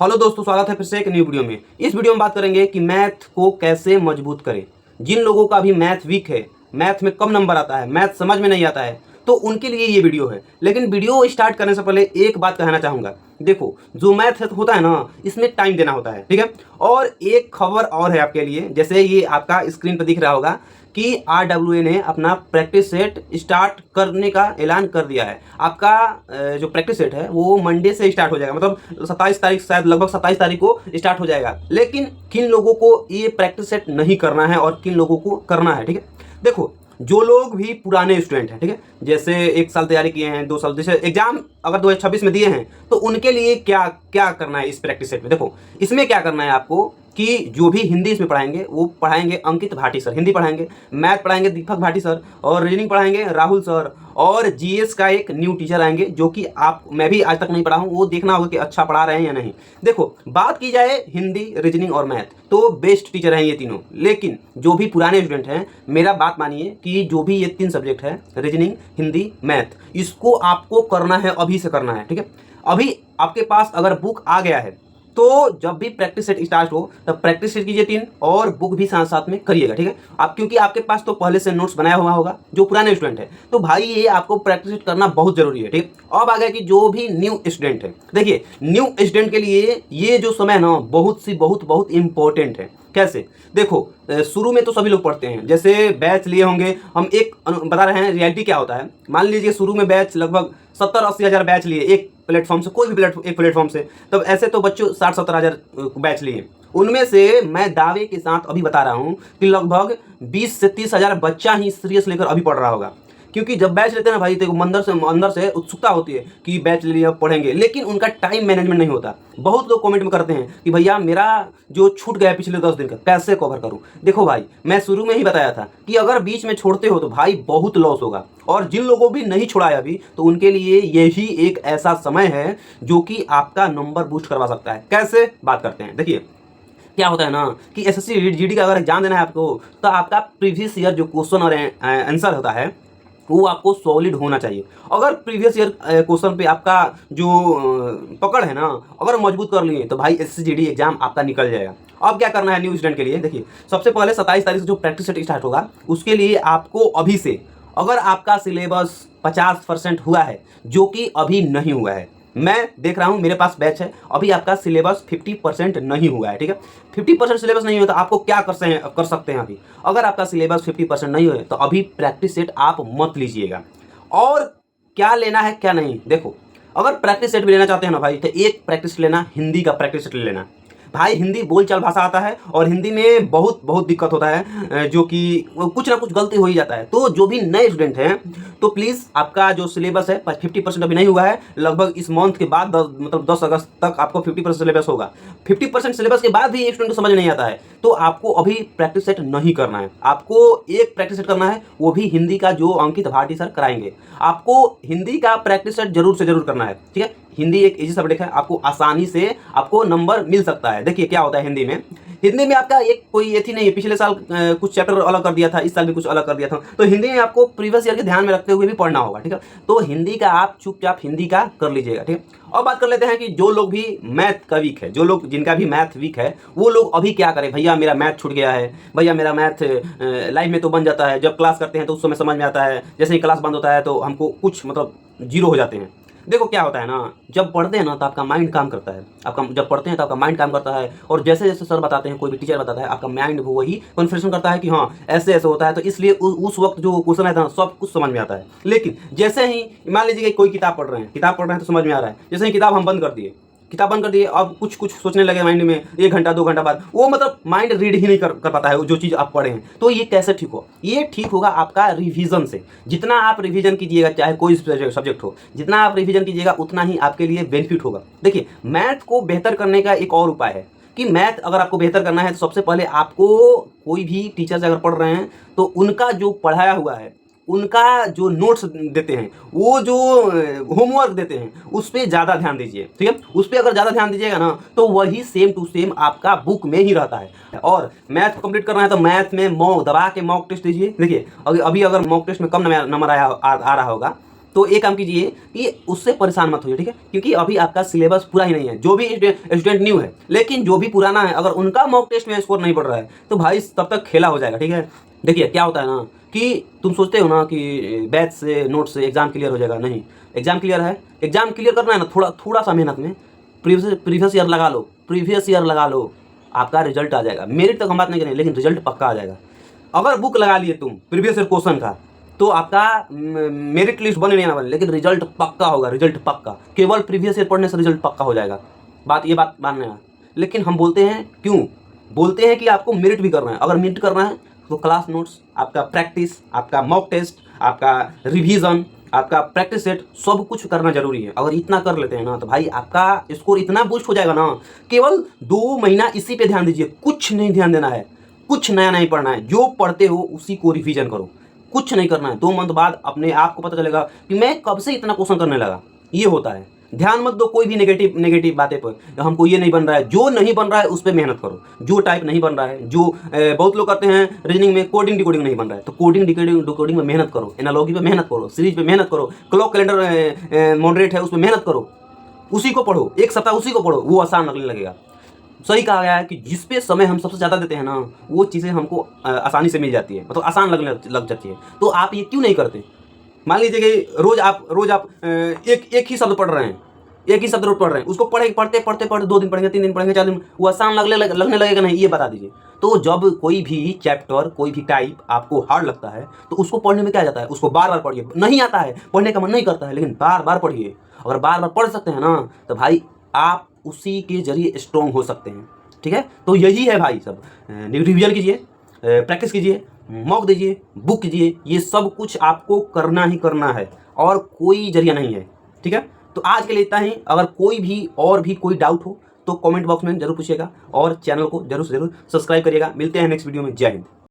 Hello दोस्तों, स्वागत है फिर से एक न्यू वीडियो में। इस वीडियो में बात करेंगे कि मैथ को कैसे मजबूत करें। जिन लोगों का भी मैथ वीक है, मैथ में कम नंबर आता है, मैथ समझ में नहीं आता है, तो उनके लिए ये वीडियो है। लेकिन वीडियो स्टार्ट करने से पहले एक बात कहना चाहूँगा। देखो, जो मैथ होता है ना, इसमें टाइम देना होता है, ठीक है। और एक खबर और है आपके लिए, जैसे ये आपका स्क्रीन पर दिख रहा होगा कि RWA ने अपना प्रैक्टिस सेट स्टार्ट करने का ऐलान कर दिया है। आपका जो प्रैक्टिस सेट है वो मंडे से स्टार्ट हो जाएगा, मतलब 27 तारीख, शायद लगभग 27 तारीख को स्टार्ट हो जाएगा। लेकिन किन लोगों को ये प्रैक्टिस सेट नहीं करना है और किन लोगों को करना है, ठीक है। देखो, जो लोग भी पुराने स्टूडेंट हैं, ठीक है, जैसे 1 साल तैयारी किए हैं, 2 साल, जैसे एग्जाम अगर 2026 में दिए हैं, तो उनके लिए क्या क्या करना है इस प्रैक्टिस सेट में। देखो, इसमें क्या करना है आपको कि जो भी हिंदी इसमें पढ़ाएंगे वो पढ़ाएंगे अंकित भाटी सर, हिंदी पढ़ाएंगे, मैथ पढ़ाएंगे दीपक भाटी सर, और रीजनिंग पढ़ाएंगे राहुल सर, और जीएस का एक न्यू टीचर आएंगे जो कि मैं भी आज तक नहीं पढ़ा हूँ, वो देखना होगा कि अच्छा पढ़ा रहे हैं या नहीं। देखो, बात की जाए हिंदी, रीजनिंग और मैथ, तो बेस्ट टीचर हैं ये तीनों। लेकिन जो भी पुराने स्टूडेंट हैं, मेरा बात मानिए कि जो भी ये 3 सब्जेक्ट है, रीजनिंग, हिंदी, मैथ, इसको आपको करना है, अभी से करना है, ठीक है। अभी आपके पास अगर बुक आ गया है तो जब भी प्रैक्टिस सेट स्टार्ट हो तब प्रैक्टिस सेट कीजिए 3, और बुक भी साथ साथ में करिएगा, ठीक है। आप क्योंकि आपके पास तो पहले से नोट्स बनाया हुआ होगा जो पुराने स्टूडेंट है, तो भाई ये आपको प्रैक्टिस सेट करना बहुत जरूरी है, ठीक है। अब आ गया कि जो भी न्यू स्टूडेंट है, देखिए न्यू स्टूडेंट के लिए ये जो समय ना बहुत इंपॉर्टेंट है। कैसे? देखो, शुरू में तो सभी लोग पढ़ते हैं, जैसे बैच लिए होंगे, हम एक बता रहे हैं रियलिटी क्या होता है। मान लीजिए शुरू में बैच लगभग 70-80 हज़ार बैच लिए एक प्लेटफॉर्म से, कोई भी एक प्लेटफॉर्म से, तब ऐसे तो बच्चों 60-70 हज़ार बैच लिए। उनमें से मैं दावे के साथ अभी बता रहा हूँ कि लगभग 20 से 30 हज़ार बच्चा ही सीरियस लेकर अभी पढ़ रहा होगा। क्योंकि जब बैच लेते हैं ना भाई, तो अंदर से उत्सुकता होती है कि बैच ले लिया, पढ़ेंगे, लेकिन उनका टाइम मैनेजमेंट नहीं होता। बहुत लोग कमेंट में करते हैं कि भैया मेरा जो छूट गया पिछले 10 दिन का कैसे कवर करूं। देखो भाई, मैं शुरू में ही बताया था कि अगर बीच में छोड़ते हो तो भाई बहुत लॉस होगा। और जिन लोगों भी नहीं छोड़ाया अभी, तो उनके लिए यही एक ऐसा समय है जो कि आपका नंबर बूस्ट करवा सकता है। कैसे? बात करते हैं। देखिए, क्या होता है ना कि एसएससी जीडी का अगर एग्जाम देना है आपको, तो आपका प्रीवियस ईयर जो क्वेश्चन और आंसर होता है वो आपको सॉलिड होना चाहिए। अगर प्रीवियस ईयर क्वेश्चन पे आपका जो पकड़ है ना, अगर मजबूत कर लिए, तो भाई एसएससी जीडी एग्जाम आपका निकल जाएगा। अब क्या करना है न्यू स्टूडेंट के लिए? देखिए, सबसे पहले 27 तारीख से जो प्रैक्टिस सेट स्टार्ट होगा, उसके लिए आपको अभी से, अगर आपका सिलेबस 50% हुआ है, जो कि अभी नहीं हुआ है, मैं देख रहा हूं मेरे पास बैच है, अभी आपका सिलेबस 50% नहीं हुआ है, ठीक है। 50% सिलेबस नहीं हुआ तो आपको क्या कर सकते हैं अभी? अगर आपका सिलेबस 50% नहीं हुआ तो अभी प्रैक्टिस सेट आप मत लीजिएगा। और क्या लेना है क्या नहीं, देखो, अगर प्रैक्टिस सेट भी लेना चाहते हैं ना भाई, तो एक प्रैक्टिस लेना, हिंदी का प्रैक्टिस सेट ले लेना। भाई हिंदी बोलचाल भाषा आता है, और हिंदी में बहुत दिक्कत होता है, जो कि कुछ ना कुछ गलती हो ही जाता है। तो जो भी नए स्टूडेंट हैं, तो प्लीज़ आपका जो सिलेबस है 50% अभी नहीं हुआ है, लगभग इस मंथ के बाद मतलब 10 अगस्त तक आपको 50% सिलेबस होगा। 50% सिलेबस के बाद भी एक स्टूडेंट को समझ नहीं आता है, तो आपको अभी प्रैक्टिस सेट नहीं करना है। आपको एक प्रैक्टिस सेट करना है, वो भी हिंदी का, जो अंकित भाटी सर कराएंगे। आपको हिंदी का प्रैक्टिस सेट जरूर से जरूर करना है, ठीक है। हिंदी एक इजी सब्जेक्ट है, आपको आसानी से आपको नंबर मिल सकता है। देखिए क्या होता है हिंदी में आपका एक कोई ये थी नहीं है, पिछले साल कुछ चैप्टर अलग कर दिया था, इस साल भी कुछ अलग कर दिया था, तो हिंदी में आपको प्रीवियस ईयर के ध्यान में रखते हुए भी पढ़ना होगा, ठीक है। तो हिंदी का आप चुपचाप हिंदी का कर लीजिएगा, ठीक है। अब बात कर लेते हैं कि जो लोग भी मैथ का वीक है, जो लोग जिनका भी मैथ वीक है, वो लोग अभी क्या करें। भैया मेरा मैथ छूट गया है, भैया मेरा मैथ लाइव में तो बन जाता है, जब क्लास करते हैं तो उस समय समझ में आता है, जैसे ही क्लास बंद होता है तो हमको कुछ मतलब जीरो हो जाते हैं। देखो क्या होता है ना, जब पढ़ते हैं ना तो आपका माइंड काम करता है, जब पढ़ते हैं तो आपका माइंड काम करता है, और जैसे जैसे सर बताते हैं, कोई भी टीचर बताता है, आपका माइंड वही कन्फर्मेशन करता है कि हाँ ऐसे ऐसे होता है, तो इसलिए उस वक्त जो क्वेश्चन है ना सब कुछ समझ में आता है। लेकिन जैसे ही मान लीजिए कोई किताब पढ़ रहे हैं तो समझ में आ रहा है, जैसे ही किताब हम बंद कर दिए, अब कुछ सोचने लगे माइंड में, 1 घंटा 2 घंटा बाद वो मतलब माइंड रीड ही नहीं कर पाता है जो चीज़ आप पढ़े हैं। तो ये कैसे ठीक हो? ये ठीक होगा आपका रिवीजन से। जितना आप रिवीजन कीजिएगा, चाहे कोई सब्जेक्ट हो, जितना आप रिवीजन कीजिएगा उतना ही आपके लिए बेनिफिट होगा। देखिए, मैथ को बेहतर करने का एक और उपाय है कि मैथ अगर आपको बेहतर करना है, तो सबसे पहले आपको कोई भी टीचर से अगर पढ़ रहे हैं, तो उनका जो पढ़ाया हुआ है, उनका जो नोट्स देते हैं, वो जो होमवर्क देते हैं, उस पर ज़्यादा ध्यान दीजिए, ठीक है। उस पर अगर ज़्यादा ध्यान दीजिएगा ना, तो वही सेम टू सेम आपका बुक में ही रहता है। और मैथ कंप्लीट करना है तो मैथ में दबा के मॉक टेस्ट दीजिए। देखिए अभी अगर मॉक टेस्ट में कम नंबर आ रहा होगा, तो एक काम कीजिए कि उससे परेशान मत होइए, ठीक है, क्योंकि अभी आपका सिलेबस पूरा ही नहीं है। जो भी स्टूडेंट न्यू है, लेकिन जो भी पुराना है, अगर उनका मॉक टेस्ट में स्कोर नहीं बढ़ रहा है तो भाई तब तक खेला हो जाएगा, ठीक है। देखिए क्या होता है ना कि तुम सोचते हो ना कि बैच से नोट से एग्जाम क्लियर हो जाएगा, नहीं। एग्जाम क्लियर है, एग्जाम क्लियर करना है ना, थोड़ा सा मेहनत में प्रीवियस ईयर लगा लो, प्रीवियस ईयर लगा लो, आपका रिजल्ट आ जाएगा। मेरिट तक हम बात नहीं करें, लेकिन रिजल्ट पक्का आ जाएगा। अगर बुक लगा लिए तुम प्रीवियस ईयर क्वेश्चन का, तो आपका मेरिट लिस्ट बने नहीं ना बने, लेकिन रिजल्ट पक्का होगा, रिजल्ट पक्का। केवल प्रीवियस ईयर पढ़ने से रिजल्ट पक्का हो जाएगा। ये बात मानने का। लेकिन हम बोलते हैं, क्यों बोलते हैं कि आपको मेरिट भी करना है। अगर मेरिट करना है तो क्लास नोट्स, आपका प्रैक्टिस, आपका मॉक टेस्ट, आपका रिवीजन, आपका प्रैक्टिस सेट, सब कुछ करना जरूरी है। अगर इतना कर लेते हैं ना तो भाई आपका स्कोर इतना बूस्ट हो जाएगा ना। केवल 2 महीना इसी पे ध्यान दीजिए, कुछ नहीं ध्यान देना है, कुछ नया नहीं पढ़ना है। जो पढ़ते हो उसी को रिवीजन करो, कुछ नहीं करना है। 2 मंथ बाद अपने आप को पता चलेगा कि मैं कब से इतना क्वेश्चन करने लगा। ये होता है। ध्यान मत दो कोई भी नेगेटिव बातें पर। हमको ये नहीं बन रहा है, जो नहीं बन रहा है उस पर मेहनत करो। जो टाइप नहीं बन रहा है, जो बहुत लोग करते हैं रीजनिंग में कोडिंग डिकोडिंग नहीं बन रहा है, तो कोडिंग डिकोडिंग में मेहनत करो, एनालॉजी पे मेहनत करो, सीरीज पे मेहनत करो, क्लॉक कैलेंडर मॉडरेट है उस पर मेहनत करो, उसी को पढ़ो, एक सप्ताह उसी को पढ़ो, वो आसान लगने लगेगा। सही कहा गया है कि जिस पे समय हम सबसे ज़्यादा देते हैं ना, वो चीज़ें हमको आसानी से मिल जाती है, मतलब आसान लगने लग जाती है। तो आप ये क्यों नहीं करते? मान लीजिए कि रोज आप एक ही शब्द पढ़ रहे हैं, एक ही शब्द रोज पढ़ रहे हैं, उसको पढ़ते 2 दिन पढ़ेंगे, 3 दिन पढ़ेंगे, 4 दिन, वो आसान लगने लगेगा नहीं? ये बता दीजिए। तो जब कोई भी चैप्टर, कोई भी टाइप आपको हार्ड लगता है तो उसको पढ़ने में क्या जाता है, उसको बार बार पढ़िए। नहीं आता है, पढ़ने का मन नहीं करता है, लेकिन बार बार पढ़िए। अगर बार बार पढ़ सकते हैं ना तो भाई आप उसी के जरिए स्ट्रॉन्ग हो सकते हैं, ठीक है। तो यही है भाई, सब रिविजन कीजिए, प्रैक्टिस कीजिए, मॉक दीजिए, बुक कीजिए, ये सब कुछ आपको करना ही करना है और कोई जरिया नहीं है, ठीक है। तो आज के लिए इतना ही। अगर कोई भी कोई डाउट हो तो कमेंट बॉक्स में जरूर पूछिएगा और चैनल को जरूर से जरूर सब्सक्राइब करिएगा। मिलते हैं नेक्स्ट वीडियो में। जय हिंद।